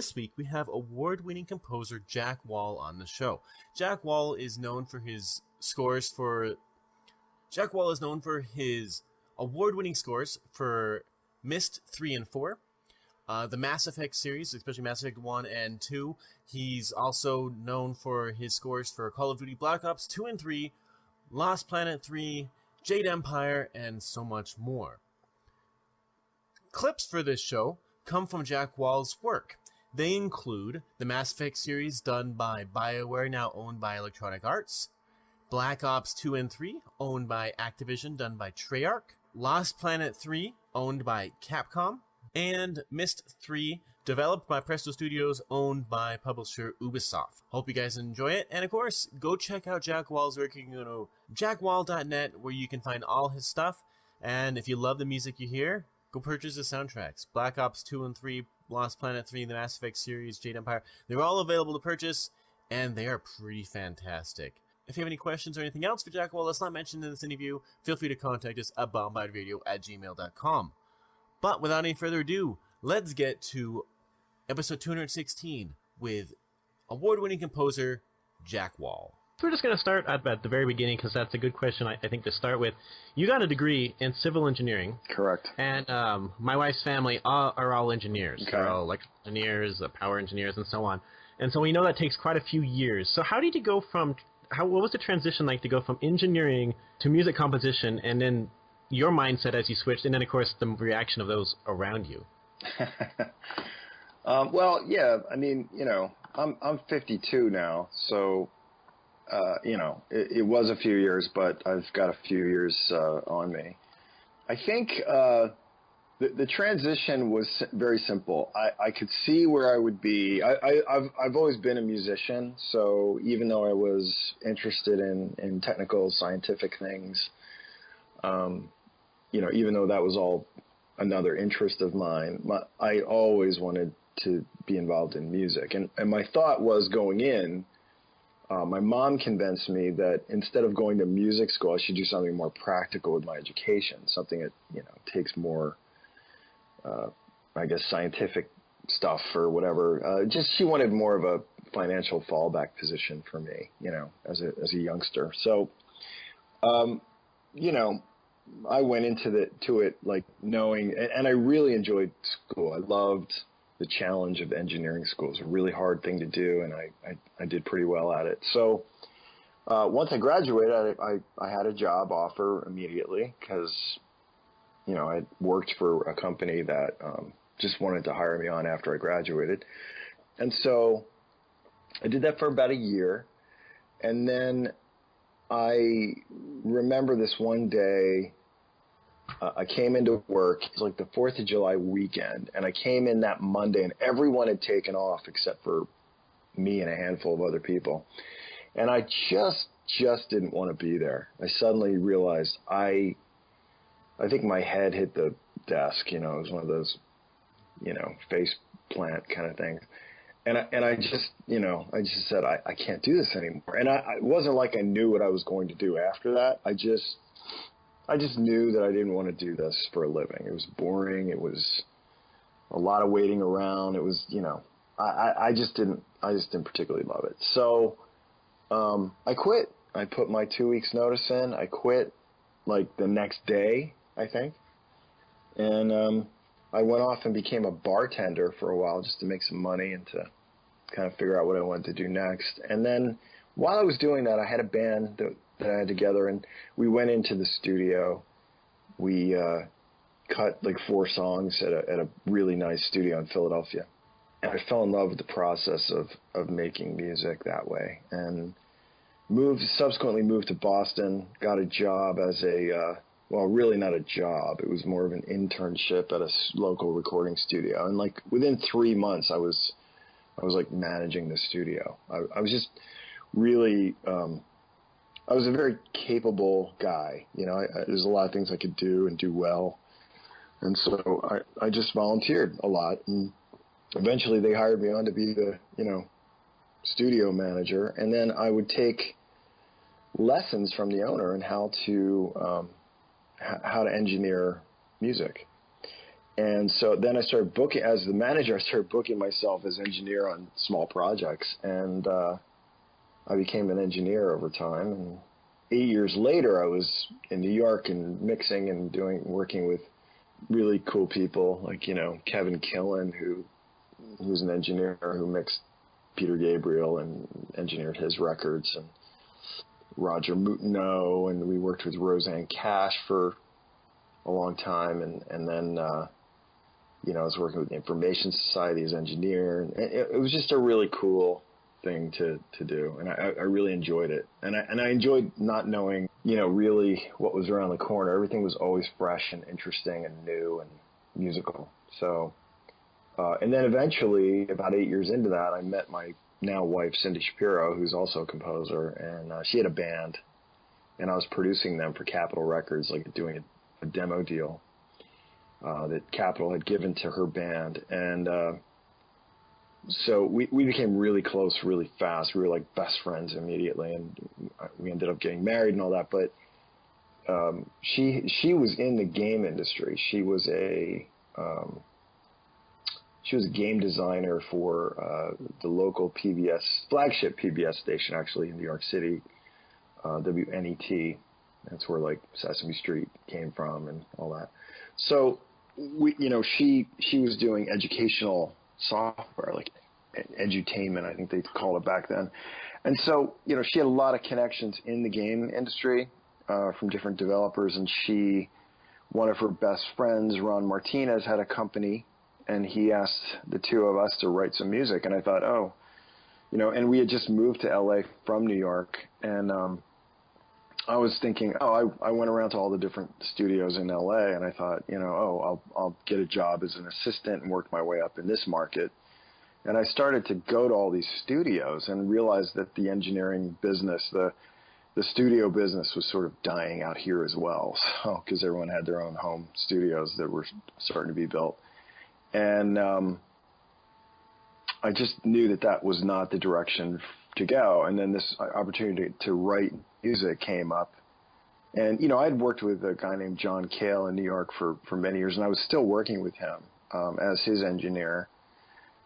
This week we have award-winning composer Jack Wall on the show. Jack Wall is known for his award-winning scores for Myst III and IV, the Mass Effect series, especially Mass Effect 1 and 2. He's also known for his scores for Call of Duty Black Ops 2 and 3, Lost Planet 3, Jade Empire, and so much more. Clips for this show come from Jack Wall's work. They include the Mass Effect series done by BioWare, now owned by Electronic Arts, Black Ops 2 and 3, owned by Activision, done by Treyarch, Lost Planet 3, owned by Capcom, and Myst III, developed by Presto Studios, owned by publisher Ubisoft. Hope you guys enjoy it, and of course, go check out Jack Wall's work. You can go to jackwall.net, where you can find all his stuff, and if you love the music you hear, go purchase the soundtracks. Black Ops 2 and 3, Lost Planet 3, the Mass Effect series, Jade Empire, they're all available to purchase, and they are pretty fantastic. If you have any questions or anything else for Jack Wall that's not mentioned in this interview, feel free to contact us at bombardradio@gmail.com. But without any further ado, let's get to episode 216 with award-winning composer Jack Wall. So we're just going to start at the very beginning, because that's a good question, I think, to start with. You got a degree in civil engineering. Correct. And my wife's family are all engineers. Okay. They're all electrical engineers, power engineers, and so on. And so we know that takes quite a few years. So how did you go from... what was the transition like to go from engineering to music composition, and then your mindset as you switched, and then, of course, the reaction of those around you? Well, yeah, I mean, I'm 52 now, so... it was a few years, but I've got a few years on me. I think the transition was very simple. I could see where I would be. I've always been a musician, so even though I was interested in technical, scientific things, even though that was all another interest of mine, I always wanted to be involved in music. And my thought was going in, my mom convinced me that instead of going to music school, I should do something more practical with my education, something that, takes more, scientific stuff or whatever. She wanted more of a financial fallback position for me, as a youngster. So, I went into it like knowing, and I really enjoyed school. I loved the challenge of engineering school. It was a really hard thing to do, and I did pretty well at it. So once I graduated, I had a job offer immediately, because I worked for a company that just wanted to hire me on after I graduated. And so I did that for about a year, and then I remember this one day, I came into work. It was like the 4th of July weekend, and I came in that Monday, and everyone had taken off except for me and a handful of other people. And I just didn't want to be there. I suddenly realized I think my head hit the desk. It was one of those, face plant kind of things. And I just said, I can't do this anymore. And it wasn't like I knew what I was going to do after that. I just knew that I didn't want to do this for a living. It was boring. It was a lot of waiting around. It was, I just didn't particularly love it. So, I quit. I put my 2 weeks notice in. I quit like the next day, I think. And, I went off and became a bartender for a while just to make some money and to kind of figure out what I wanted to do next. And then while I was doing that, I had a band that I had together, and we went into the studio. We cut like 4 songs at a really nice studio in Philadelphia. And I fell in love with the process of making music that way, and subsequently moved to Boston, got a job as really not a job. It was more of an internship at a local recording studio. And like within 3 months, I was like managing the studio. I was just really, I was a very capable guy. There's a lot of things I could do and do well. And so I just volunteered a lot. And eventually they hired me on to be the, studio manager. And then I would take lessons from the owner on how to engineer music. And so then I started booking, as the manager, I started booking myself as engineer on small projects. And I became an engineer over time. And 8 years later, I was in New York and mixing and working with really cool people like, Kevin Killen, who's an engineer who mixed Peter Gabriel and engineered his records, and Roger Moutinho, and we worked with Roseanne Cash for a long time. And then, I was working with the Information Society as engineer, and it was just a really cool thing to do, and I really enjoyed it, and I enjoyed not knowing really what was around the corner. Everything was always fresh and interesting and new and musical. So and then eventually, about 8 years into that, I met my now wife Cindy Shapiro, who's also a composer, and she had a band, and I was producing them for Capitol Records, like doing a demo deal that Capitol had given to her band. And so we became really close really fast. We were like best friends immediately, and we ended up getting married and all that. But she was in the game industry. She was a game designer for the local PBS, flagship PBS station actually in New York City, WNET. That's where like Sesame Street came from and all that. So she was doing educational software, like edutainment, I think they called it back then. And so, she had a lot of connections in the game industry from different developers. And one of her best friends, Ron Martinez, had a company, and he asked the two of us to write some music. And I thought, and we had just moved to LA from New York. And I was thinking, I went around to all the different studios in LA, and I thought, I'll get a job as an assistant and work my way up in this market. And I started to go to all these studios and realized that the engineering business, the studio business, was sort of dying out here as well. So, because everyone had their own home studios that were starting to be built. And I just knew that was not the direction to go. And then this opportunity to write music came up. And, I'd worked with a guy named John Cale in New York for many years, and I was still working with him as his engineer.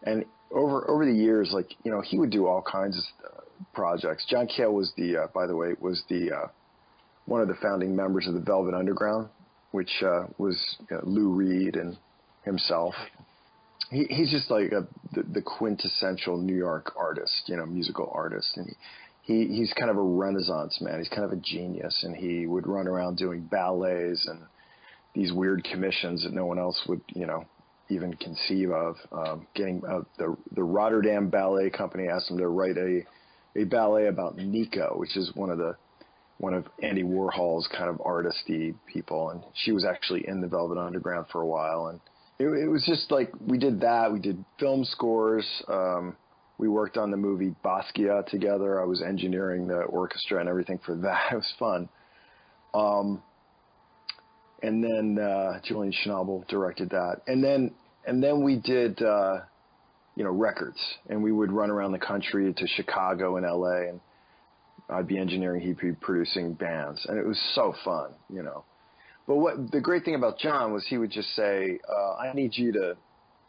And over the years, he would do all kinds of projects. John Cale was by the way, one of the founding members of the Velvet Underground, which was Lou Reed and himself. He's just like the quintessential New York artist, musical artist. And he's kind of a Renaissance man. He's kind of a genius, and he would run around doing ballets and these weird commissions that no one else would, even conceive of. Getting the Rotterdam Ballet Company asked him to write a ballet about Nico, which is one of Andy Warhol's kind of artisty people, and she was actually in the Velvet Underground for a while. And it was just like we did that. We did film scores. We worked on the movie Basquiat together. I was engineering the orchestra and everything for that. It was fun. And then Julian Schnabel directed that. And then we did records, and we would run around the country to Chicago and LA, and I'd be engineering, he'd be producing bands, and it was so fun, But what the great thing about John was he would just say, I need you to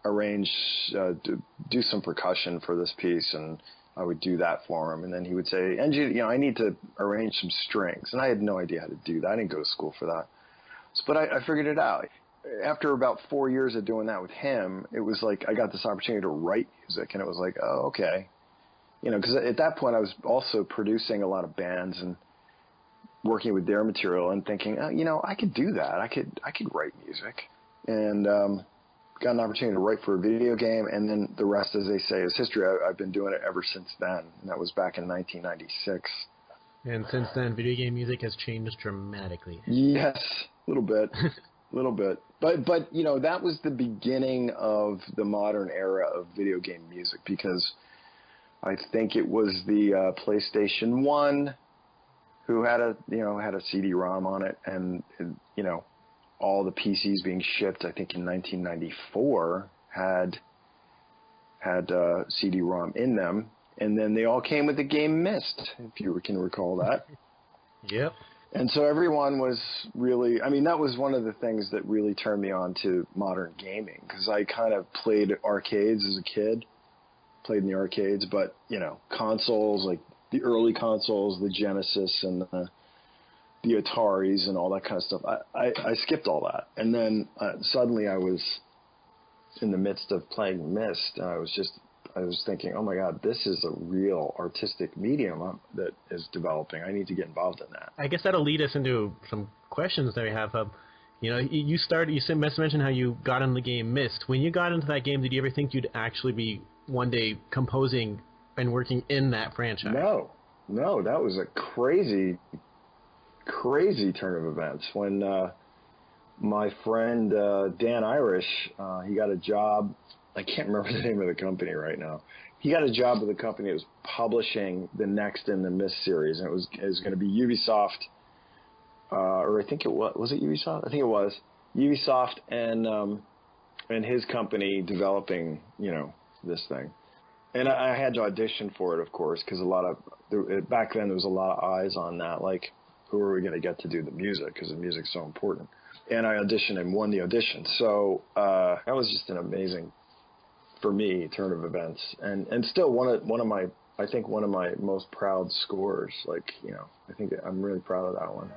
arrange, do some percussion for this piece, and I would do that for him. And then he would say, I need to arrange some strings. And I had no idea how to do that. I didn't go to school for that. But I figured it out. After about 4 years of doing that with him, it was like I got this opportunity to write music, and it was like, oh, okay. Because at that point I was also producing a lot of bands and working with their material and thinking, I could do that. I could write music. And got an opportunity to write for a video game, and then the rest, as they say, is history. I've been doing it ever since then, and that was back in 1996. And since then, video game music has changed dramatically. Yes, a little bit. But that was the beginning of the modern era of video game music, because I think it was the PlayStation 1 who had a CD-ROM on it, and all the PCs being shipped, I think in 1994 had CD-ROM in them, and then they all came with the game Myst, if you can recall that. Yep. And so everyone was really, I mean, that was one of the things that really turned me on to modern gaming, because I kind of played arcades as a kid, played in the arcades, but, you know, consoles, like the early consoles, the Genesis and the Ataris and all that kind of stuff, I skipped all that. And then suddenly I was in the midst of playing Myst, and I was thinking, oh my God, this is a real artistic medium that is developing. I need to get involved in that. I guess that'll lead us into some questions that we have. You know, you mentioned how you got into the game Myst. When you got into that game, did you ever think you'd actually be one day composing and working in that franchise? No, that was a crazy turn of events. When my friend Dan Irish, he got a job. I can't remember the name of the company right now. He got a job with a company that was publishing the next in the Myst series, and it was going to be Ubisoft, or I think it was it Ubisoft? I think it was Ubisoft and his company developing, you know, this thing. And I had to audition for it, of course, because back then there was a lot of eyes on that, like, who are we going to get to do the music, because the music's so important. And I auditioned and won the audition. So that was just an amazing, for me, turn of events, and still one of my most proud scores. Like, you know, I think I'm really proud of that one.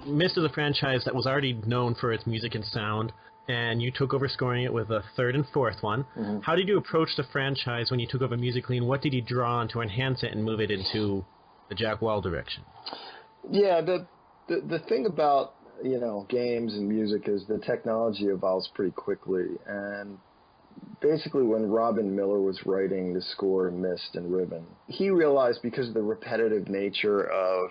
Myst is a franchise that was already known for its music and sound, and you took over scoring it with a third and fourth one. Mm-hmm. How did you approach the franchise when you took over musically, and what did you draw on to enhance it and move it into the Jack Wall direction? Yeah, the thing about, you know, games and music is the technology evolves pretty quickly, and basically when Robin Miller was writing the score in Myst and Ribbon, he realized, because of the repetitive nature of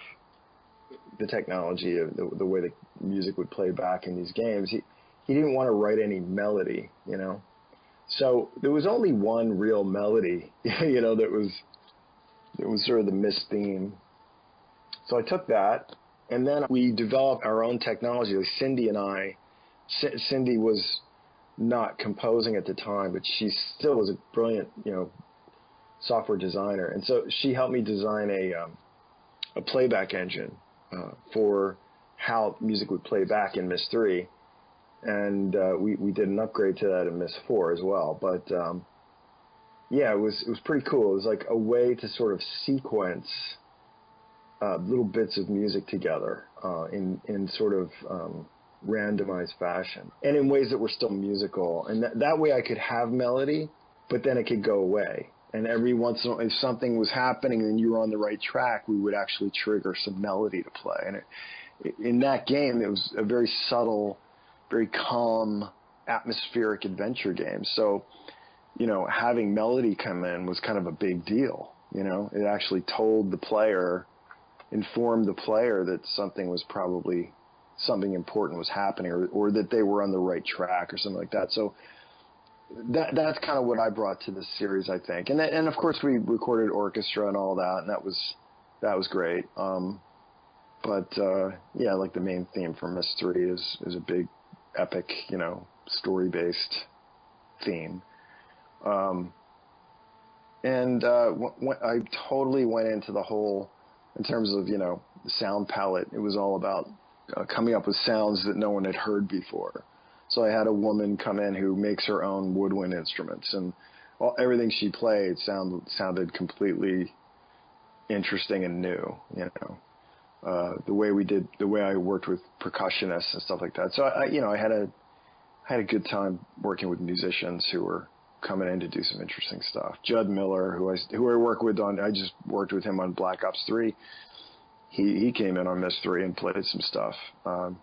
the technology, of the way the music would play back in these games, he didn't want to write any melody, you know. So there was only one real melody, you know, that was sort of the Myst theme. So I took that, and then we developed our own technology. Like Cindy and I, Cindy was not composing at the time, but she still was a brilliant, you know, software designer, and so she helped me design a playback engine for how music would play back in Myst III, and we did an upgrade to that in Myst IV as well. But yeah, it was pretty cool. It was like a way to sort of sequence little bits of music together in sort of randomized fashion, and in ways that were still musical. And that way I could have melody, but then it could go away. And every once in a while, if something was happening and you were on the right track, we would actually trigger some melody to play. And in that game, it was a very subtle, very calm, atmospheric adventure game. So, you know, having melody come in was kind of a big deal. You know, it actually told the player, informed the player that something important was happening, or that they were on the right track or something like that. So that's kind of what I brought to this series, I think. And of course we recorded orchestra and all that, and that was great. But yeah, like the main theme for Myst III is a big epic, you know, story-based theme. And I totally went into the whole, in terms of, you know, the sound palette, it was all about coming up with sounds that no one had heard before. So I had a woman come in who makes her own woodwind instruments, and everything she played sounded completely interesting and new, you know. The way I worked with percussionists and stuff like that. So I had a good time working with musicians who were coming in to do some interesting stuff. Judd Miller, who I work with I just worked with him on Black Ops 3. He came in on Myst III and played some stuff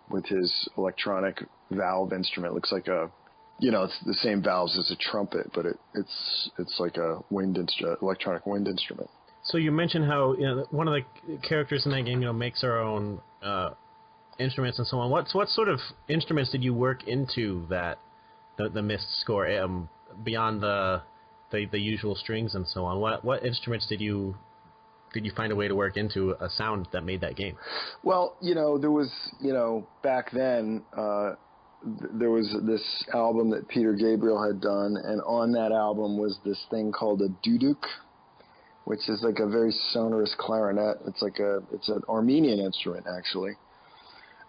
with his electronic valve instrument. Looks like it's the same valves as a trumpet, but it's like a electronic wind instrument. So you mentioned how, you know, one of the characters in that game, you know, makes her own instruments and so on. What sort of instruments did you work into the Myst score, beyond the usual strings and so on? What instruments did you find a way to work into a sound that made that game? Well, there was, back then, there was this album that Peter Gabriel had done, and on that album was this thing called a duduk, which is like a very sonorous clarinet. It's an Armenian instrument, actually.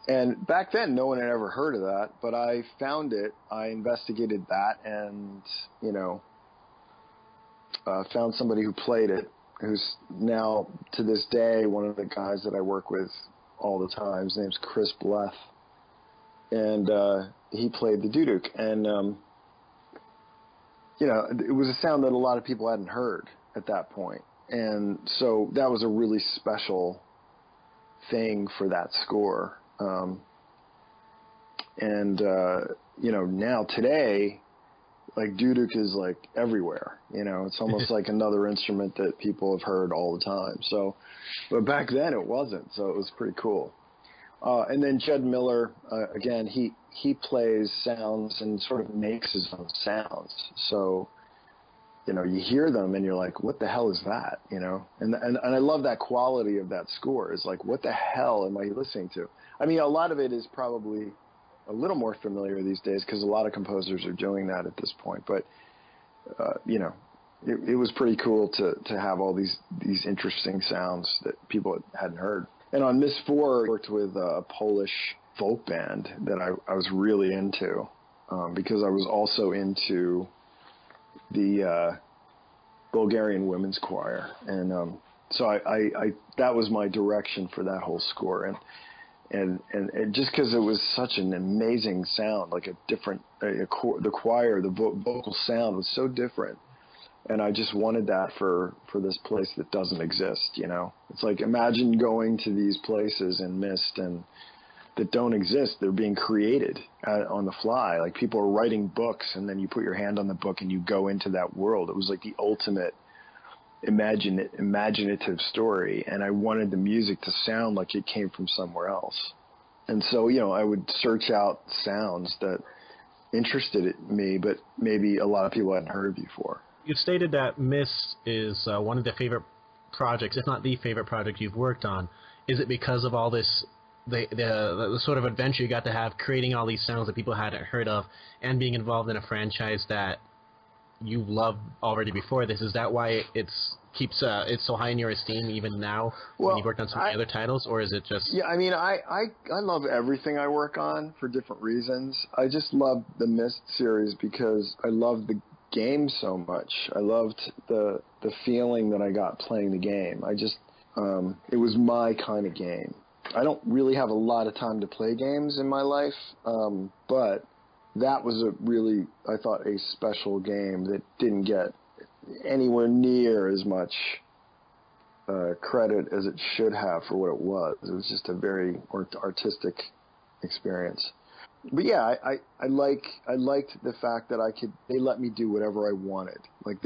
And back then, no one had ever heard of that, but I found it. I investigated that and, found somebody who played it, who's now, to this day, one of the guys that I work with all the time. His name's Chris Bleth. And he played the duduk. And, it was a sound that a lot of people hadn't heard at that point. And so that was a really special thing for that score. Now today, like, duduk is like everywhere, it's almost like another instrument that people have heard all the time. So, but back then it wasn't, so it was pretty cool. And then Judd Miller, again, he plays sounds and sort of makes his own sounds. So, you hear them and you're like, what the hell is that? And I love that quality of that score. Is like, what the hell am I listening to? I mean, a lot of it is probably a little more familiar these days because a lot of composers are doing that at this point. But, it was pretty cool to have all these interesting sounds that people hadn't heard. And on Myst IV, I worked with a Polish folk band that I was really into, because I was also into the Bulgarian women's choir. And so I that was my direction for that whole score. And just because it was such an amazing sound, like the choir, the vocal sound was so different. And I just wanted that for this place that doesn't exist, It's like, imagine going to these places in Myst and that don't exist. They're being created on the fly. Like, people are writing books, and then you put your hand on the book and you go into that world. It was like the ultimate imaginative story, and I wanted the music to sound like it came from somewhere else. And so, I would search out sounds that interested me, but maybe a lot of people hadn't heard before. You've stated that Myst is one of the favorite projects, if not the favorite project you've worked on. Is it because of all this, the sort of adventure you got to have, creating all these sounds that people hadn't heard of, and being involved in a franchise that you loved already before this? Is that why it's so high in your esteem even now, when you've worked on so many other titles, or is it just... Yeah, I mean, I love everything I work on for different reasons. I just love the Myst series because I love the game so much. I loved the feeling that I got playing the game. I just, it was my kind of game. I don't really have a lot of time to play games in my life, but that was I thought, a special game that didn't get anywhere near as much credit as it should have for what it was. It was just a very artistic experience. But yeah, I liked the fact that they let me do whatever I wanted. Like,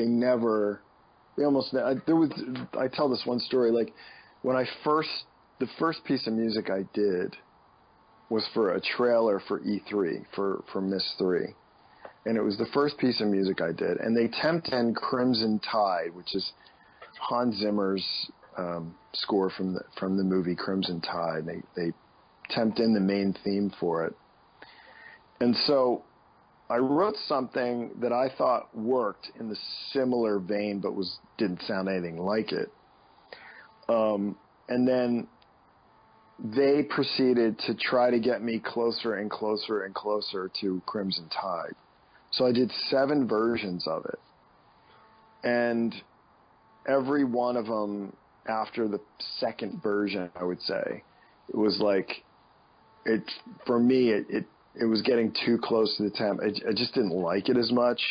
I tell this one story, like, when the first piece of music I did was for a trailer for E3, for Myst III. And it was the first piece of music I did. And they temped in Crimson Tide, which is Hans Zimmer's score from the movie Crimson Tide. They temped in the main theme for it. And so I wrote something that I thought worked in the similar vein, but didn't sound anything like it. And then they proceeded to try to get me closer and closer and closer to Crimson Tide. So I did 7 versions of it. And every one of them, after the second version, I would say, it was like, for me, it was getting too close to the temp. I just didn't like it as much.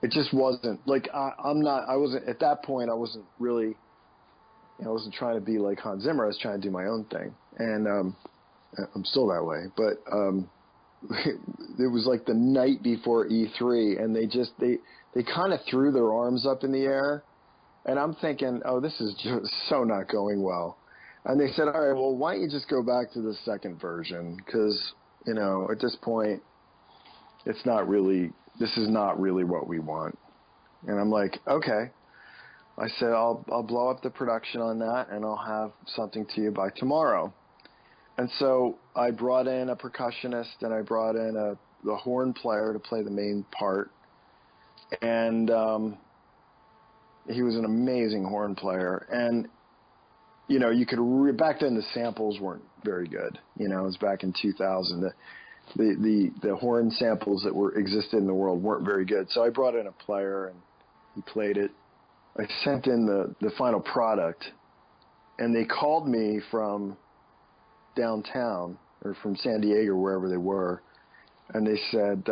It just wasn't, like, I wasn't, at that point, I wasn't really, I wasn't trying to be like Hans Zimmer. I was trying to do my own thing. And I'm still that way. But it was like the night before E3, and they kind of threw their arms up in the air. And I'm thinking, oh, this is just so not going well. And they said, all right, well, why don't you just go back to the second version? Because, you know, at this point, this is not really what we want. And I'm like, okay. I said, I'll blow up the production on that, and I'll have something to you by tomorrow. And so I brought in a percussionist, and I brought in the horn player to play the main part. And he was an amazing horn player. And, you know, you could back then the samples weren't very good. You know, it was back in 2000. The horn samples that existed in the world weren't very good. So I brought in a player, and he played it. I sent in the final product, and they called me from downtown or from San Diego, wherever they were, and they said,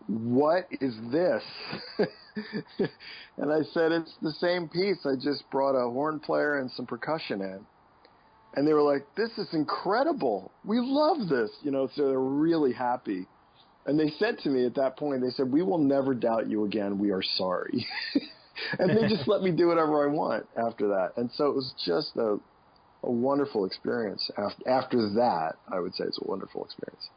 what is this? And I said, it's the same piece. I just brought a horn player and some percussion in. And they were like, this is incredible. We love this. You know, so they're really happy. And they said to me at that point, they said, we will never doubt you again. We are sorry. And they just let me do whatever I want after that. And so it was just a wonderful experience. After that, I would say it's a wonderful experience.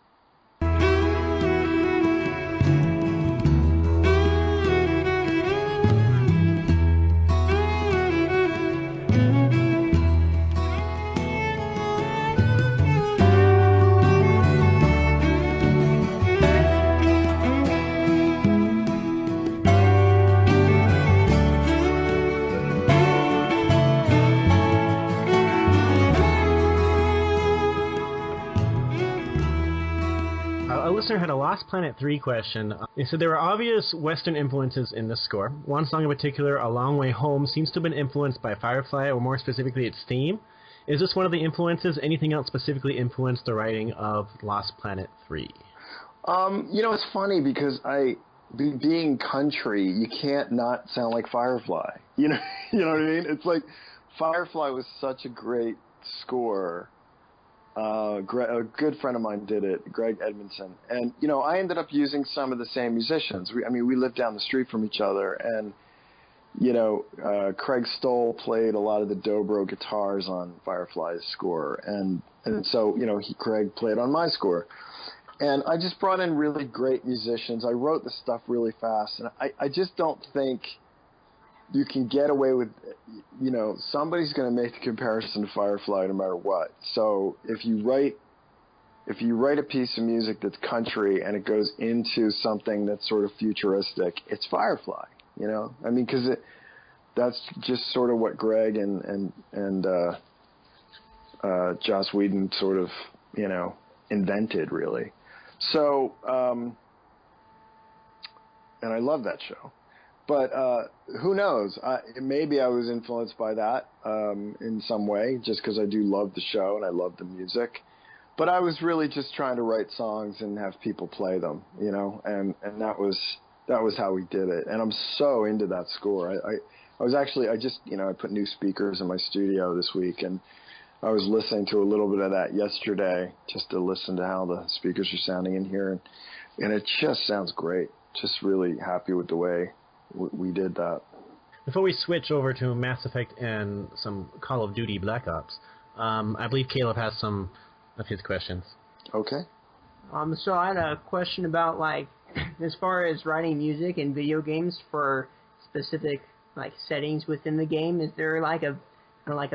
Listener had a Lost Planet 3 question. He said there were obvious Western influences in the score. One song in particular, A Long Way Home, seems to have been influenced by Firefly, or more specifically its theme. Is this one of the influences? Anything else specifically influenced the writing of Lost Planet 3? You know, it's funny because being country, you can't not sound like Firefly. You know what I mean? It's like Firefly was such a great score. A good friend of mine did it, Greg Edmondson. And, you know, I ended up using some of the same musicians. We lived down the street from each other. And, you know, Craig Stoll played a lot of the dobro guitars on Firefly's score. And so, you know, Craig played on my score. And I just brought in really great musicians. I wrote the stuff really fast. And I just don't think you can get away with, you know, somebody's going to make the comparison to Firefly no matter what. So if you write a piece of music that's country and it goes into something that's sort of futuristic, it's Firefly, you know? I mean, because that's just sort of what Greg and Joss Whedon sort of, you know, invented, really. So, and I love that show. But who knows? Maybe I was influenced by that in some way, just because I do love the show and I love the music. But I was really just trying to write songs and have people play them, you know, and that was how we did it. And I'm so into that score. I just, you know, I put new speakers in my studio this week, and I was listening to a little bit of that yesterday just to listen to how the speakers are sounding in here, and it just sounds great. Just really happy with the way we did that. Before we switch over to Mass Effect and some Call of Duty Black Ops, I believe Caleb has some of his questions. Okay. So I had a question about, like, as far as writing music in video games for specific, like, settings within the game, is there like a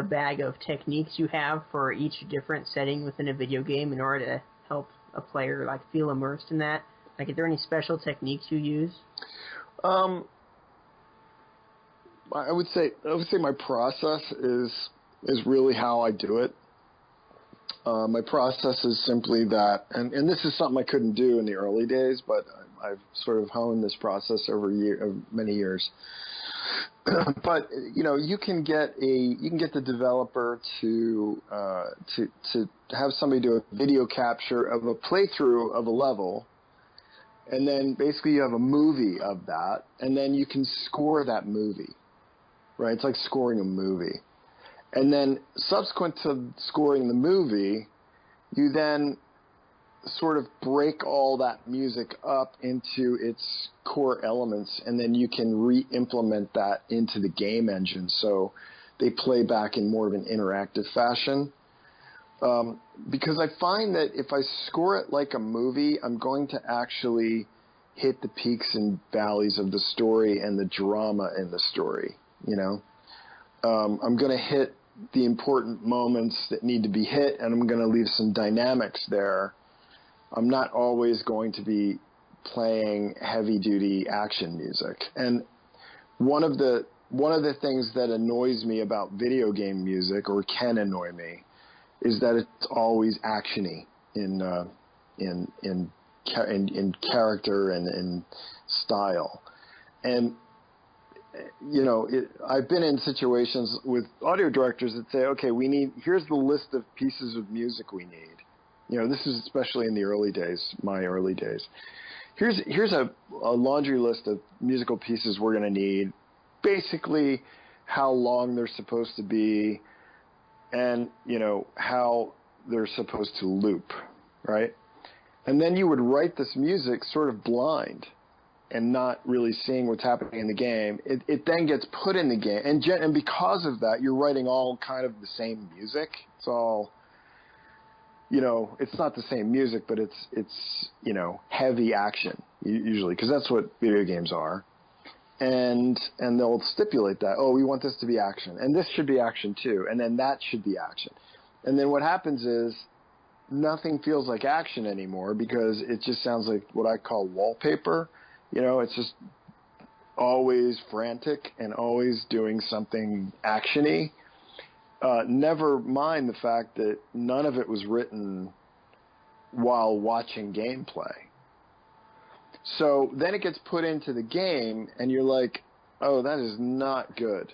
bag of techniques you have for each different setting within a video game in order to help a player, like, feel immersed in that? Like, are there any special techniques you use? I would say my process is really how I do it. My process is simply that, and this is something I couldn't do in the early days, but I've sort of honed this process over many years. But you know, you can get the developer to have somebody do a video capture of a playthrough of a level. And then basically you have a movie of that, and then you can score that movie, right? It's like scoring a movie. And then subsequent to scoring the movie, you then sort of break all that music up into its core elements, and then you can re-implement that into the game engine. So they play back in more of an interactive fashion. because I find that if I score it like a movie, I'm going to actually hit the peaks and valleys of the story and the drama in the story, you know? I'm going to hit the important moments that need to be hit, and I'm going to leave some dynamics there. I'm not always going to be playing heavy-duty action music. And one of the things that annoys me about video game music, or can annoy me, is that it's always actiony in character and in style. And you know, I've been in situations with audio directors that say, okay, here's the list of pieces of music we need. You know, this is especially in the early days, my early days. Here's a laundry list of musical pieces we're going to need, basically how long they're supposed to be, and, you know, how they're supposed to loop, right? And then you would write this music sort of blind and not really seeing what's happening in the game. It then gets put in the game. And because of that, you're writing all kind of the same music. It's all, you know, it's not the same music, but it's you know, heavy action, usually, because that's what video games are. And they'll stipulate that, oh, we want this to be action, and this should be action too, and then that should be action. And then what happens is nothing feels like action anymore, because it just sounds like what I call wallpaper. You know, it's just always frantic and always doing something actiony. Never mind the fact that none of it was written while watching gameplay. So then it gets put into the game, and you're like, oh, that is not good.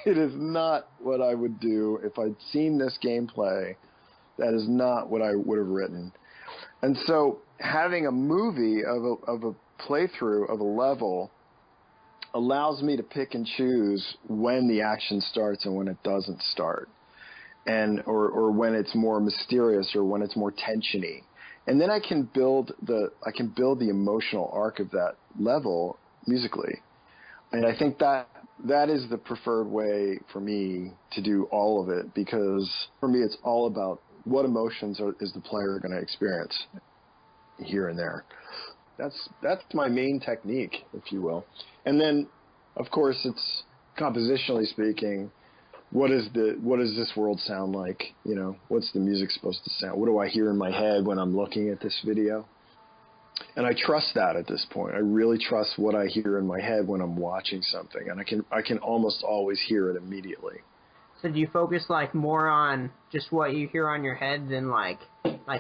It is not what I would do if I'd seen this gameplay. That is not what I would have written. And so having a movie of a playthrough of a level allows me to pick and choose when the action starts and when it doesn't start, and or when it's more mysterious or when it's more tensiony. And then I can build the emotional arc of that level musically. And I think that is the preferred way for me to do all of it, because for me it's all about what emotions is the player going to experience here and there. That's my main technique, if you will. And then, of course, it's compositionally speaking, what does this world sound like? You know, what's the music supposed to sound? What do I hear in my head when I'm looking at this video? And I trust that at this point. I really trust what I hear in my head when I'm watching something, and I can almost always hear it immediately. So do you focus like more on just what you hear on your head than like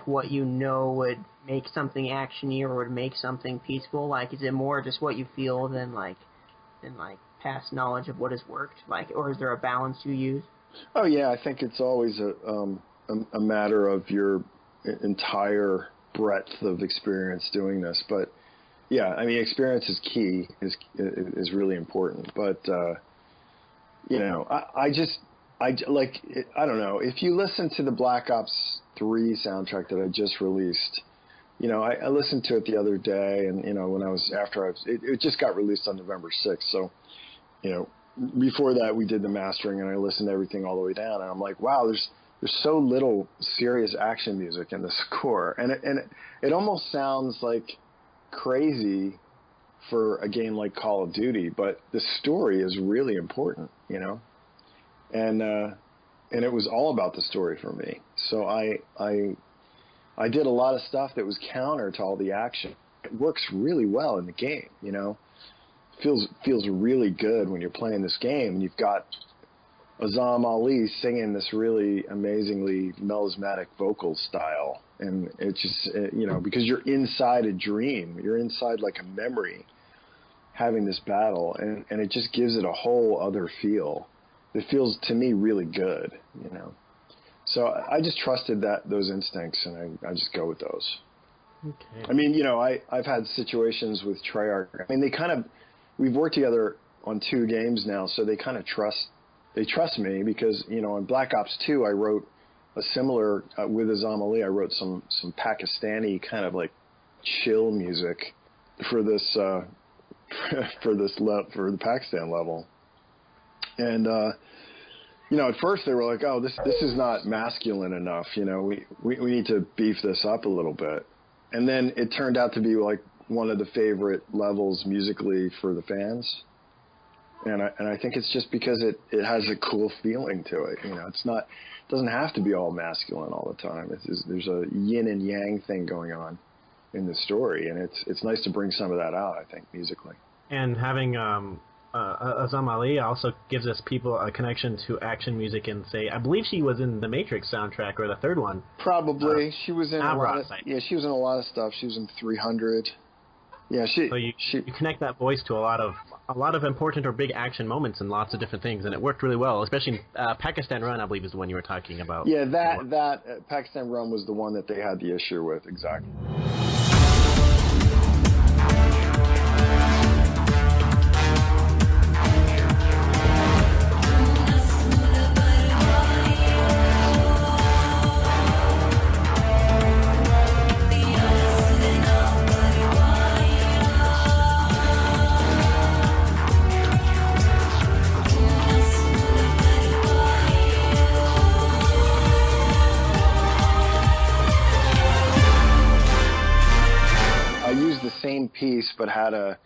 what you know would make something actiony or would make something peaceful? Like, is it more just what you feel than past knowledge of what has worked? Like, or is there a balance you use? Oh yeah, I think it's always a matter of your entire breadth of experience doing this. But yeah, I mean, experience is key, is really important. But you know, I don't know, if you listen to the Black Ops 3 soundtrack that I just released, you know, I listened to it the other day, and you know, it just got released on November 6th, so you know, before that we did the mastering, and I listened to everything all the way down, and I'm like, wow, there's so little serious action music in the score, and it almost sounds like crazy for a game like Call of Duty, but the story is really important, you know. And it was all about the story for me. So I did a lot of stuff that was counter to all the action. It works really well in the game, you know. Feels really good when you're playing this game, and you've got Azam Ali singing this really amazingly melismatic vocal style, and it's just you know, because you're inside a dream, you're inside like a memory, having this battle, and it just gives it a whole other feel. It feels to me really good, you know. So I just trusted those instincts, and I just go with those. Okay. I mean, you know, I've had situations with Treyarch. I mean, we've worked together on 2 games now, so they kind of trust me, because, you know, in Black Ops 2, I wrote a similar, with Azam Ali, I wrote some Pakistani kind of like chill music for this, for the Pakistan level. And, at first they were like, oh, this is not masculine enough. We need to beef this up a little bit. And then it turned out to be like one of the favorite levels musically for the fans. And I think it's just because it has a cool feeling to it. It doesn't have to be all masculine all the time. There's a yin and yang thing going on in the story, and it's nice to bring some of that out, I think, musically. And having Azam Ali also gives us people a connection to action music, and I believe she was in the Matrix soundtrack, or the third one. Probably. She was in a lot of, she was in a lot of stuff. She was in 300. Yeah, so you connect that voice to a lot of important or big action moments and lots of different things, and it worked really well, especially Pakistan Run, I believe, is the one you were talking about. Yeah, that Pakistan Run was the one that they had the issue with, exactly. Same piece, but had a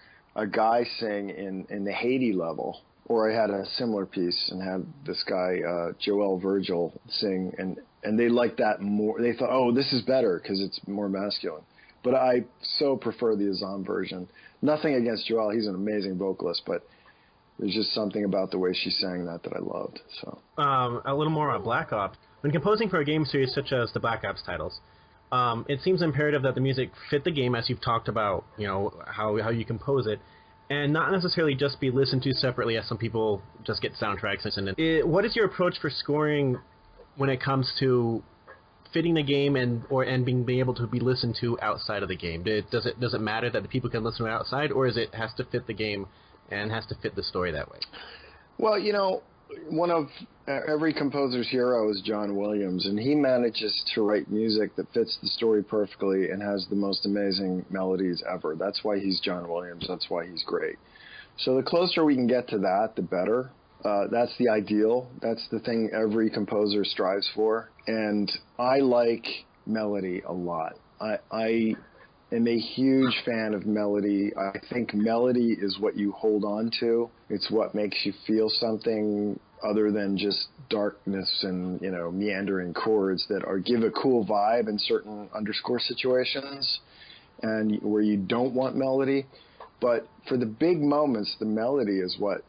guy sing in the Haiti level, or I had a similar piece and had this guy Joel Virgil sing, and they liked that more. They thought, oh, this is better because it's more masculine. But I so prefer the Azam version. Nothing against Joel; he's an amazing vocalist, but there's just something about the way she sang that I loved. So a little more about Black Ops. When composing for a game series such as the Black Ops titles, it seems imperative that the music fit the game, as you've talked about, how you compose it, and not necessarily just be listened to separately, as some people just get soundtracks. What is your approach for scoring when it comes to fitting the game and being able to be listened to outside of the game? Does it matter that the people can listen to it outside, or is it has to fit the game and has to fit the story that way? Well, one of every composer's hero is John Williams, and he manages to write music that fits the story perfectly and has the most amazing melodies ever. That's why he's John Williams. That's why he's great. So the closer we can get to that, the better. That's the ideal. That's the thing every composer strives for. And I like melody a lot. I am a huge fan of melody. I think melody is what you hold on to. It's what makes you feel something other than just darkness and, meandering chords that give a cool vibe in certain underscore situations and where you don't want melody. But for the big moments, the melody is what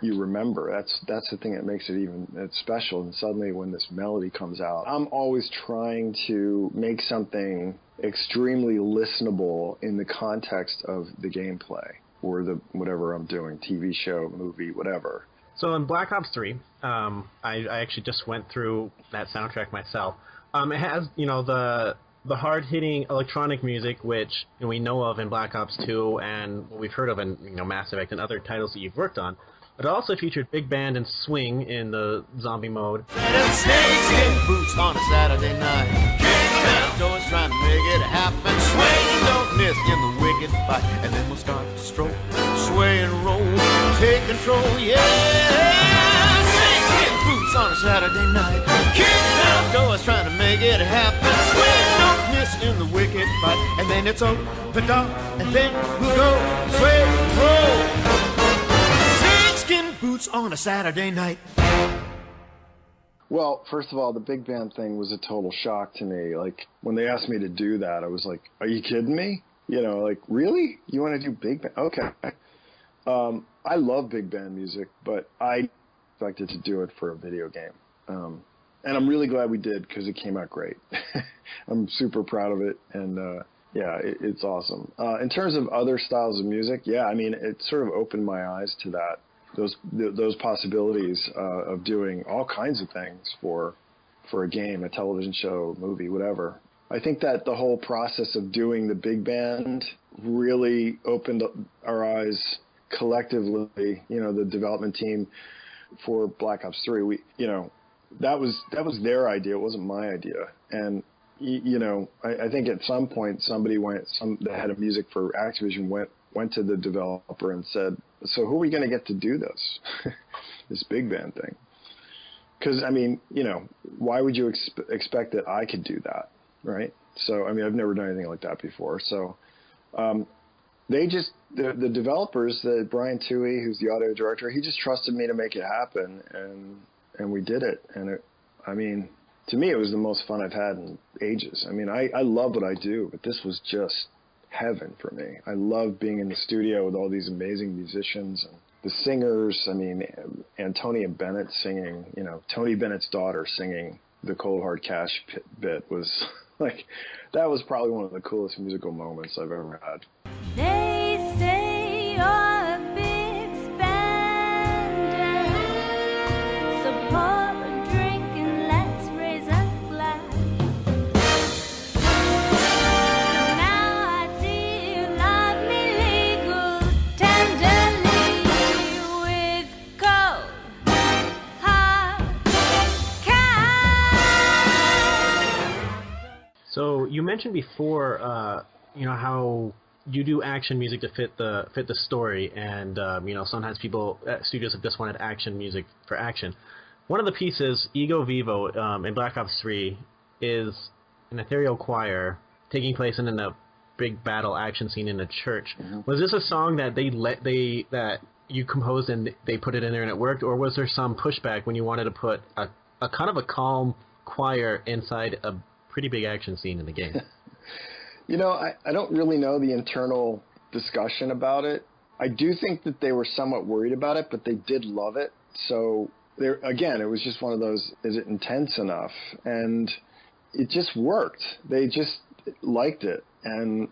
you remember. That's the thing that makes it's special. And suddenly when this melody comes out, I'm always trying to make something extremely listenable in the context of the gameplay or the whatever I'm doing, TV show, movie, whatever. So in Black Ops 3, I actually just went through that soundtrack myself. It has, the hard-hitting electronic music, which we know of in Black Ops 2 and what we've heard of in Mass Effect and other titles that you've worked on. But it also featured big band and swing in the zombie mode. Snakes in boots on a Saturday night. Outdoors trying to make it happen. Swing, don't miss in the wicked fight. And then we'll start to stroke, sway and roll, take control, yeah. Snakes in boots on a Saturday night. Outdoors trying to make it happen. Swing, don't miss in the wicked fight. And then it's open up, and then we'll go, sway and roll. Boots on a Saturday night. Well, first of all, the big band thing was a total shock to me. Like, when they asked me to do that, I was like, are you kidding me? Really? You want to do big band? Okay. I love big band music, but I expected to do it for a video game. And I'm really glad we did because it came out great. I'm super proud of it, and it's awesome. In terms of other styles of music, it sort of opened my eyes to that. Those possibilities of doing all kinds of things for a game, a television show, movie, whatever. I think that the whole process of doing the big band really opened up our eyes collectively. The development team for Black Ops 3. That was their idea. It wasn't my idea. And I think at some point the head of music for Activision went to the developer and said, so who are we going to get to do this, this big band thing? Because, I mean, you know, why would you expect that I could do that, right? So, I mean, I've never done anything like that before. So they just, the developers, Brian Toohey, who's the audio director, he just trusted me to make it happen, and we did it. And it, I mean, to me, it was the most fun I've had in ages. I mean, I love what I do, but this was just heaven for me. I love being in the studio with all these amazing musicians and the singers. I mean, Antonia Bennett singing, you know, Tony Bennett's daughter singing the Cold Hard Cash bit was like, that was probably one of the coolest musical moments I've ever had. They say you're a big spender, so pour a drink and let's raise a glass. Now I see you love me legal, tenderly, with cold, hard cash. So you mentioned before, you know, how you do action music to fit the story, and you know, sometimes people at studios have just wanted action music for action. One of the pieces, Ego Vivo, in Black Ops 3, is an ethereal choir taking place in a big battle action scene in a church. Mm-hmm. Was this a song that that you composed and they put it in there and it worked, or was there some pushback when you wanted to put a kind of a calm choir inside a pretty big action scene in the game? You know, I don't really know the internal discussion about it. I do think that they were somewhat worried about it, but they did love it. So, there again, it was just one of those, is it intense enough? And it just worked. They just liked it, and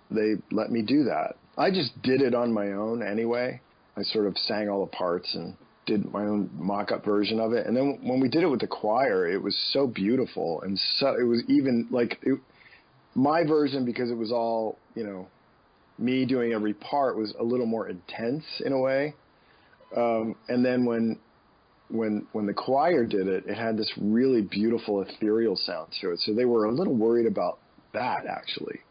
they let me do that. I just did it on my own anyway. I sort of sang all the parts and did my own mock-up version of it. And then when we did it with the choir, it was so beautiful. And so it was even like... my version, because it was all, you know, me doing every part, was a little more intense in a way. And then when the choir did it, it had this really beautiful ethereal sound to it. So they were a little worried about that, actually.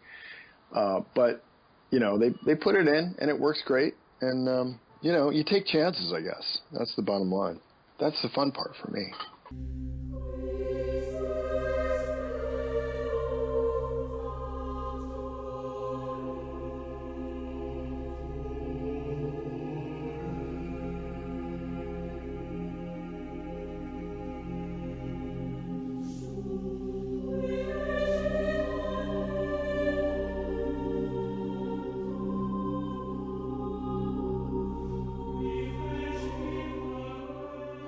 But, you know, they put it in, and it works great. And, you know, you take chances, I guess. That's the bottom line. That's the fun part for me.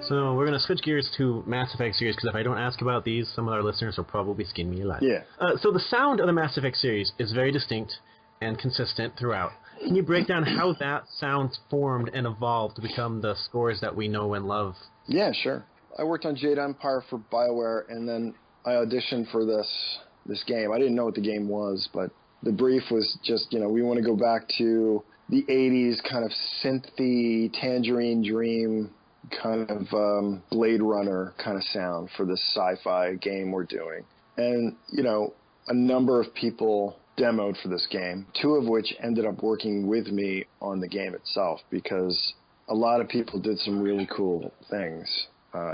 So we're going to switch gears to Mass Effect series, because if I don't ask about these, some of our listeners will probably skin me alive. Yeah. So the sound of the Mass Effect series is very distinct and consistent throughout. Can you break down how that sound formed and evolved to become the scores that we know and love? Yeah, sure. I worked on Jade Empire for BioWare, and then I auditioned for this game. I didn't know what the game was, but the brief was just, you know, we want to go back to the 80s kind of synthy, Tangerine Dream kind of Blade Runner kind of sound for this sci-fi game we're doing. And, you know, a number of people demoed for this game, two of which ended up working with me on the game itself, because a lot of people did some really cool things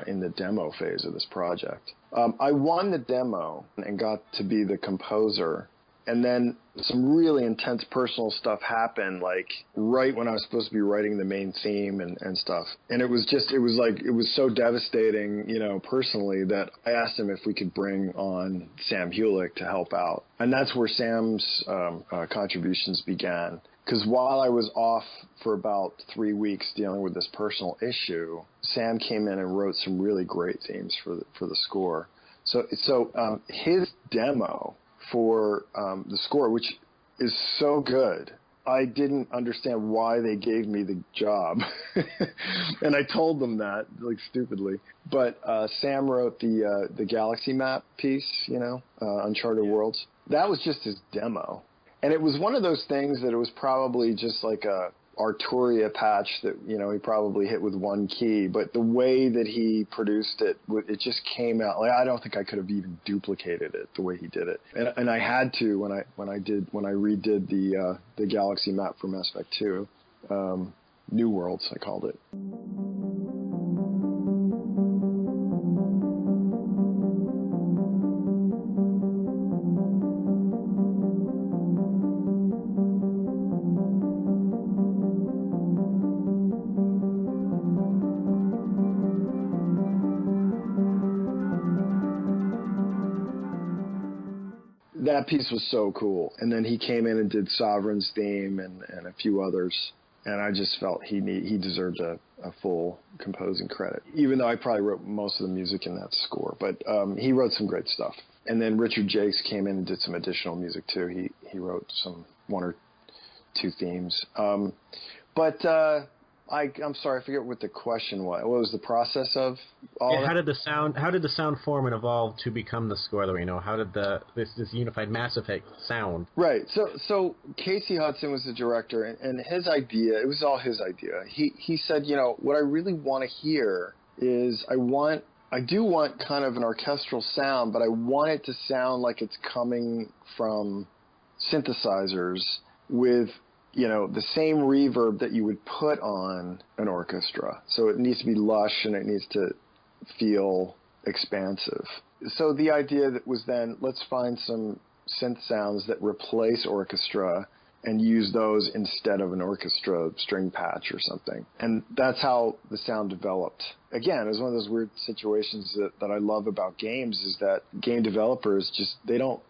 in the demo phase of this project. I won the demo and got to be the composer. And then some really intense personal stuff happened, like right when I was supposed to be writing the main theme and stuff. And it was so devastating, you know, personally, that I asked him if we could bring on Sam Hulick to help out. And that's where Sam's contributions began. Because while I was off for about 3 weeks dealing with this personal issue, Sam came in and wrote some really great themes for the score. So his demo for the score, which is so good, I didn't understand why they gave me the job. And I told them that, like, stupidly. But Sam wrote the Galaxy Map piece, you know, Uncharted Worlds. That was just his demo. And it was one of those things that it was probably just like a Arturia patch that, you know, he probably hit with one key, but the way that he produced it, it just came out like, I don't think I could have even duplicated it the way he did it. And I had to when I redid the Galaxy Map for Mass Effect 2, New Worlds I called it. that piece was so cool. And then he came in and did Sovereign's theme and a few others. And I just felt he deserved a full composing credit, even though I probably wrote most of the music in that score. But he wrote some great stuff. And then Richard Jakes came in and did some additional music too. He wrote one or two themes. I'm sorry, I forget what the question was. What was the process of all that? How did the sound form and evolve to become the score that we know? How did this unified Mass Effect sound? Right. So Casey Hudson was the director, and his idea, it was all his idea. He said, what I really want to hear is I do want kind of an orchestral sound, but I want it to sound like it's coming from synthesizers with the same reverb that you would put on an orchestra. So it needs to be lush and it needs to feel expansive. So the idea that was then, let's find some synth sounds that replace orchestra and use those instead of an orchestra string patch or something. And that's how the sound developed. Again, it was one of those weird situations that I love about games, is that game developers they don't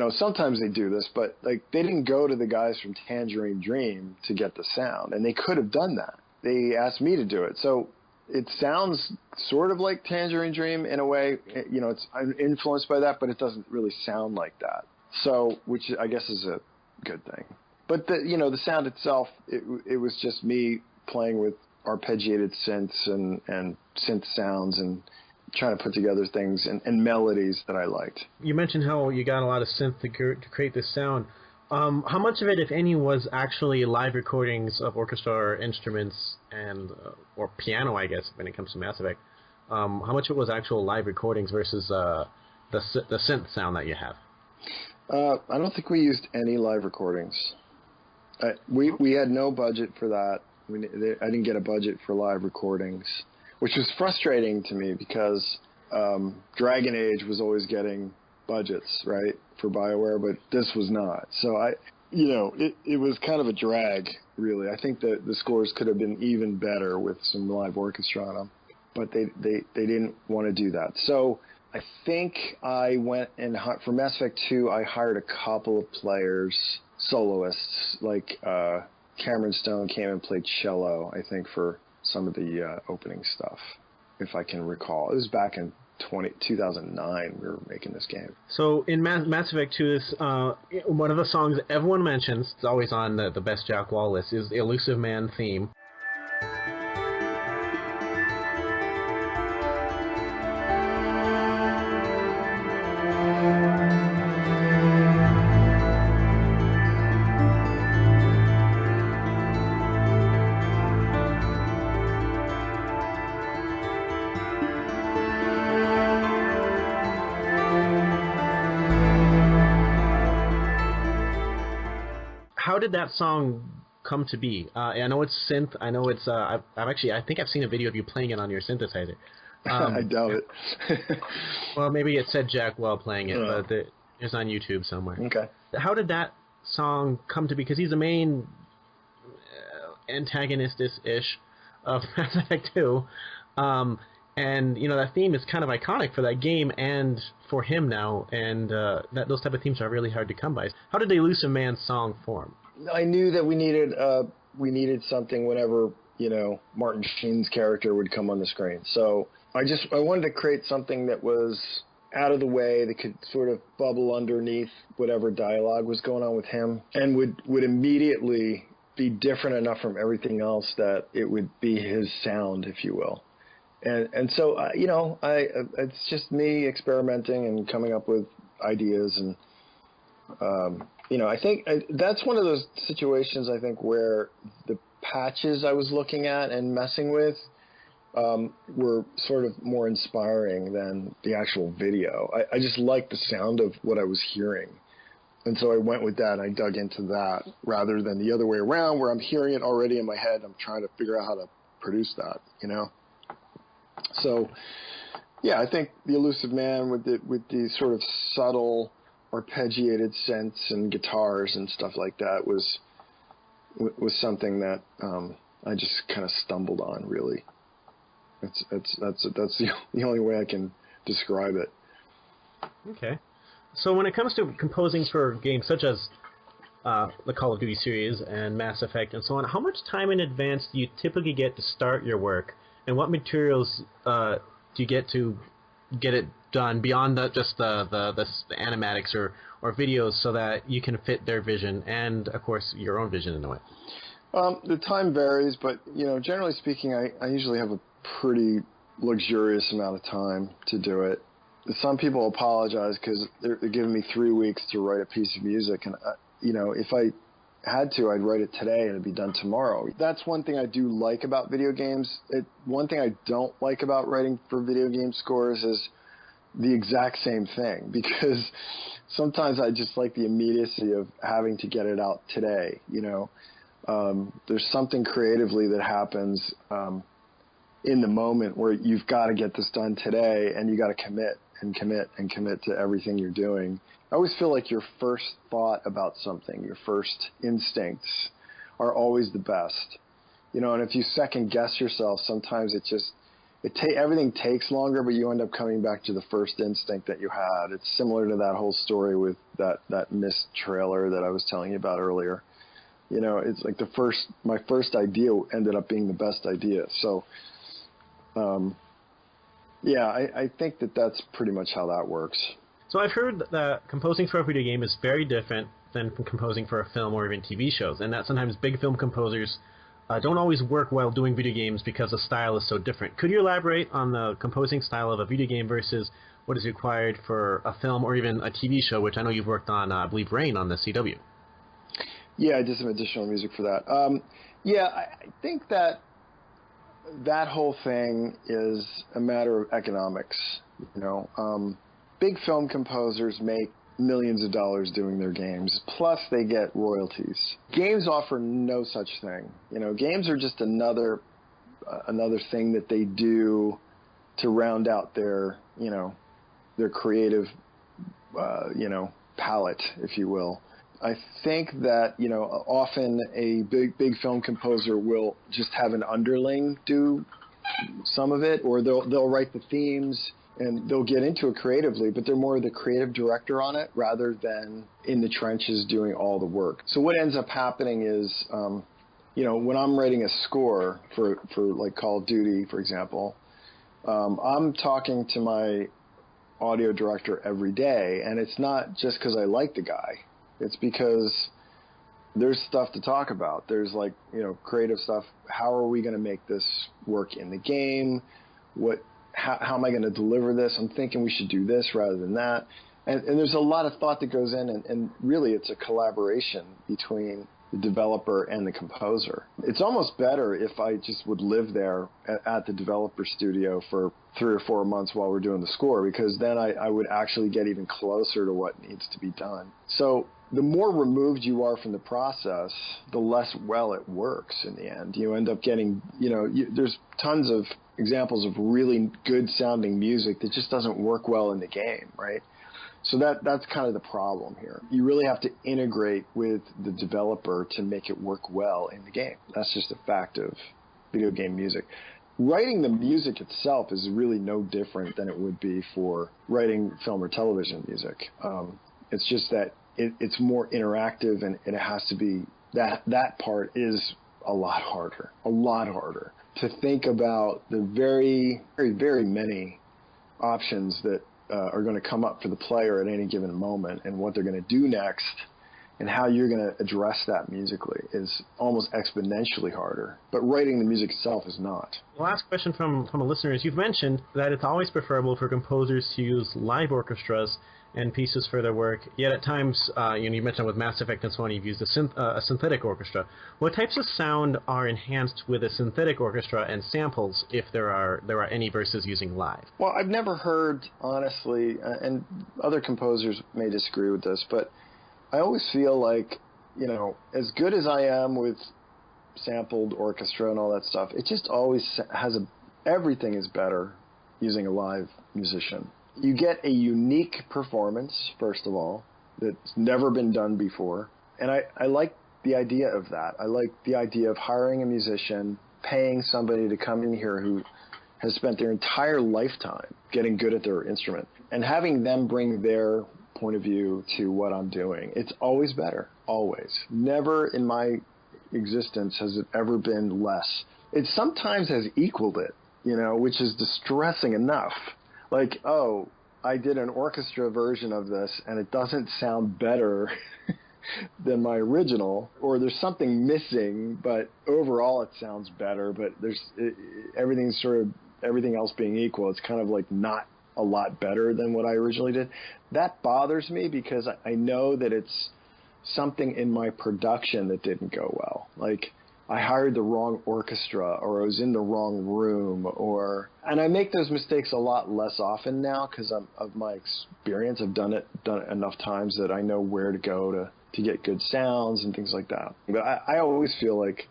sometimes they do this, but they didn't go to the guys from Tangerine Dream to get the sound, and they could have done that. They asked me to do it. So it sounds sort of like Tangerine Dream in a way. I'm influenced by that, but it doesn't really sound like that. So, which I guess is a good thing. But the sound itself, it was just me playing with arpeggiated synths and synth sounds and trying to put together things and melodies that I liked. You mentioned how you got a lot of synth to create this sound. How much of it, if any, was actually live recordings of orchestra or instruments or piano, I guess, when it comes to Mass Effect? How much of it was actual live recordings versus the synth sound that you have? I don't think we used any live recordings. We had no budget for that. I didn't get a budget for live recordings, which was frustrating to me because Dragon Age was always getting budgets, right, for BioWare, but this was not. So it was kind of a drag, really. I think that the scores could have been even better with some live orchestra on them, but they didn't want to do that. So I think I went and for Mass Effect 2, I hired a couple of players, soloists, like Cameron Stone came and played cello, I think, for some of the opening stuff, if I can recall. It was back in 2009 we were making this game. So in Mass Effect 2, one of the songs everyone mentions, it's always on the best Jack Wall list, is the Elusive Man theme. How did that song come to be? I know it's synth. I know it's. I think I've seen a video of you playing it on your synthesizer. I doubt it. Well, maybe it said Jack Well playing it, but it's on YouTube somewhere. Okay. How did that song come to be? Because he's the main antagonist-ish of Mass Effect 2. And, that theme is kind of iconic for that game and for him now, and those type of themes are really hard to come by. How did the Elusive Man song form? I knew that we needed something whenever, Martin Sheen's character would come on the screen. So I wanted to create something that was out of the way, that could sort of bubble underneath whatever dialogue was going on with him, and would immediately be different enough from everything else that it would be his sound, if you will. And so, it's just me experimenting and coming up with ideas. And, I think that's one of those situations, I think, where the patches I was looking at and messing with were sort of more inspiring than the actual video. I just liked the sound of what I was hearing. And so I went with that, and I dug into that rather than the other way around, where I'm hearing it already in my head. I'm trying to figure out how to produce that, So, yeah, I think the Elusive Man with the sort of subtle arpeggiated synths and guitars and stuff like that was something that I just kind of stumbled on, really. That's the only way I can describe it. Okay. So when it comes to composing for games such as the Call of Duty series and Mass Effect and so on, how much time in advance do you typically get to start your work, and what materials do you get to get it done beyond just the animatics or videos, so that you can fit their vision and, of course, your own vision in a way? The time varies, but generally speaking, I usually have a pretty luxurious amount of time to do it. Some people apologize because they're giving me 3 weeks to write a piece of music, and if I had to, I'd write it today and it'd be done tomorrow. That's one thing I do like about video games. One thing I don't like about writing for video game scores is the exact same thing, because sometimes I just like the immediacy of having to get it out today. There's something creatively that happens in the moment where you've got to get this done today, and you got to commit to everything you're doing. I always feel like your first thought about something, your first instincts, are always the best. And if you second guess yourself, sometimes everything takes longer, but you end up coming back to the first instinct that you had. It's similar to that whole story with that Myst trailer that I was telling you about earlier. It's like my first idea ended up being the best idea. So, I think that's pretty much how that works. So I've heard that composing for a video game is very different than composing for a film or even TV shows, and that sometimes big film composers don't always work while doing video games because the style is so different. Could you elaborate on the composing style of a video game versus what is required for a film or even a TV show, which I know you've worked on, I believe, Rain on the CW? Yeah, I did some additional music for that. I think that whole thing is a matter of economics. Big film composers make millions of dollars doing their games, plus they get royalties. Games offer no such thing. Games are just another thing that they do to round out their creative palette, if you will. I think that often a big film composer will just have an underling do some of it, or they'll write the themes and they'll get into it creatively, but they're more the creative director on it rather than in the trenches doing all the work. So what ends up happening is, when I'm writing a score for like Call of Duty, for example, I'm talking to my audio director every day, and it's not just because I like the guy. It's because there's stuff to talk about. There's creative stuff. How are we going to make this work in the game? How am I going to deliver this? I'm thinking we should do this rather than that. And there's a lot of thought that goes in, and really it's a collaboration between the developer and the composer. It's almost better if I just would live there at the developer studio for 3 or 4 months while we're doing the score, because then I would actually get even closer to what needs to be done. So the more removed you are from the process, the less well it works in the end. You end up getting, there's tons of examples of really good sounding music that just doesn't work well in the game, right? So that's kind of the problem here. You really have to integrate with the developer to make it work well in the game. That's just a fact of video game music. Writing the music itself is really no different than it would be for writing film or television music. It's just that it's more interactive, and it has to be, that part is a lot harder to think about the very, very, very many options that are going to come up for the player at any given moment, and what they're going to do next and how you're going to address that musically is almost exponentially harder. But writing the music itself is not. The last question from a listener is, you've mentioned that it's always preferable for composers to use live orchestras and pieces for their work, yet at times, you mentioned with Mass Effect and so on, you've used a synthetic orchestra. What types of sound are enhanced with a synthetic orchestra and samples, if there are any, versus using live? Well, I've never heard, honestly, and other composers may disagree with this, but I always feel like, as good as I am with sampled orchestra and all that stuff, it just always has everything is better using a live musician. You get a unique performance, first of all, that's never been done before. And I like the idea of that. I like the idea of hiring a musician, paying somebody to come in here who has spent their entire lifetime getting good at their instrument, and having them bring their point of view to what I'm doing. It's always better, always. Never in my existence has it ever been less. It sometimes has equaled it, which is distressing enough. Like, oh, I did an orchestra version of this and it doesn't sound better than my original, or there's something missing, but overall it sounds better, but everything else being equal, it's kind of like not a lot better than what I originally did. That bothers me because I know that it's something in my production that didn't go well. Like, I hired the wrong orchestra, or I was in the wrong room, and I make those mistakes a lot less often now because of my experience. I've done it enough times that I know where to go to get good sounds and things like that. But I always feel like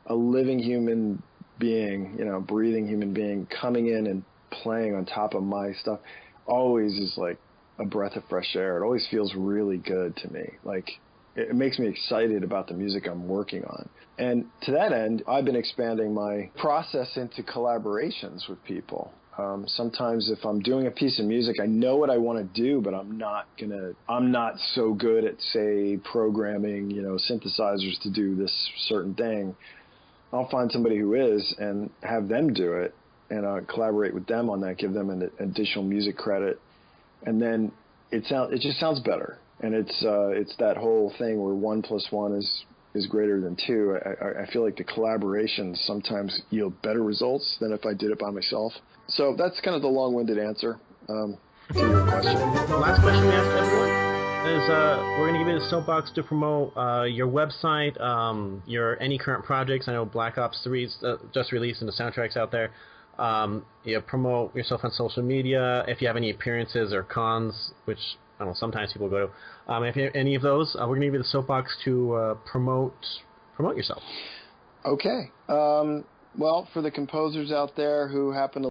a living human being, breathing human being coming in and playing on top of my stuff always is like a breath of fresh air. It always feels really good to me. Like, it makes me excited about the music I'm working on. And to that end, I've been expanding my process into collaborations with people. Sometimes if I'm doing a piece of music, I know what I want to do, but I'm not so good at, say, programming, synthesizers to do this certain thing. I'll find somebody who is and have them do it, and I'll collaborate with them on that, give them an additional music credit, and then it just sounds better. And it's that whole thing where 1 + 1 is greater than 2. I feel like the collaborations sometimes yield better results than if I did it by myself. So that's kind of the long-winded answer to your question. The last question we asked everyone is we're going to give you the soapbox to promote your website, any current projects. I know Black Ops 3 is just released and the soundtrack's out there. Promote yourself on social media. If you have any appearances or cons, which I don't know, sometimes people go to. If you have any of those, we're going to give you the soapbox to promote yourself. Okay. Well, for the composers out there who happen to